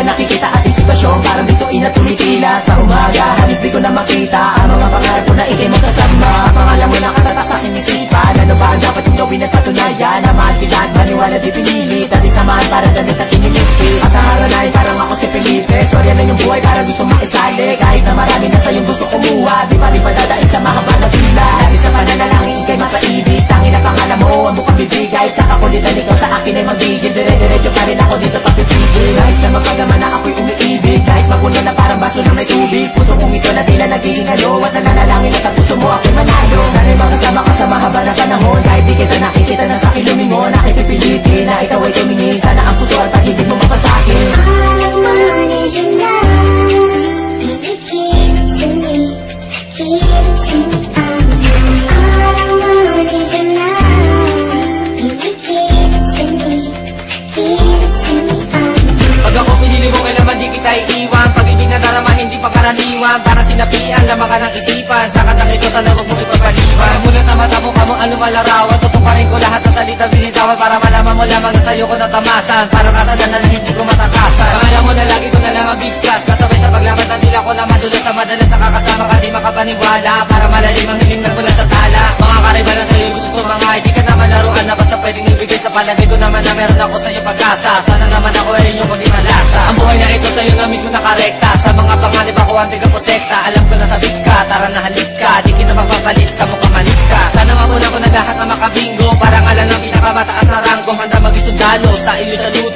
Nakikita ating sitwasyon, parang bituin na tumitila sa umaga. Halos di ko na makita ang mga pangarap ko na ikay magkasama. Pangalan mo na katatas sa aking isipan. Ano ba ang dapat kong gawin at patunayan? Na mahal kita at maniwala di pinilit, at isamahan para damit at inilipit. At ang araw na ay parang ako si Felipe. Storya na yung buhay parang gusto maisali. Kahit na marami na sa'yong gusto kumuha, di pa rin padadaig sa mahaba na pila. Labis na pananalangin ikay mapaibig. Tangin na pangalan mo ang bukang bibigay. Sa kakulitan ikaw sa akin ay magiging dire-diretso pa rin ako dito papipigil. Nais na mapagaman na ako'y umiibig. Kahit mapuno na parang baso na may tubig. Puso kong ito na tila nagiging halo. At nananalangin na sa puso mo ako'y manalo. Sana'y makasama ka sa mahaba na panahon. Kahit di kita nakikita na sa'kin lumingon. Aking pipilitin na ikaw ay tumingin. Sana ang puso at pag-ibig mo mapasakit. All I want is your love. Baby, give it to me. Give it to me. All I want is your love. Baby, give it to me. Give it to me. Pag ako pinili mo, kailangan di kita iiwan. Pag hindi nadarama, hindi pa karaniwan. Para sinapian, lamang ka ng isipan. Sa katang ito, sana huwag mo ipagpaliwan. Mulat na mata mo ka mo, ano malarawan. Tutuparin ko lahat ng salita, binitawan. Para malaman mo lamang na sa'yo ko natamasan. Para kasalan na hindi ko matakasan. Pangalan mo na lagi ko na lamang beef class. Kasabay sa paglaban ng dila ko na madulas. Sa madalas nakakasama ka, di makapaniwala. Para malalim ang hiling na mula sa tala. Mga kariba lang sa'yo, gusto ko mga hindi ka naman laruan na basta pwedeng ibigay sa palagay ko naman na meron ako sa'yo pag-asa. Sana naman ako ay inyong pag-imalasa. Ang buhay na ito sa'yo na mismo nakarekta. Sa mga panganib ako ang tiga po sekta. Alam ko na sabit ka, tara na halik ka. Di kita magpapalit sa mukha manik ka. Sana mapuna ko na lahat na makabingo. Parang alam ng pinakamataas na ranggo. Handa mag-isundalo sa iyo saludo.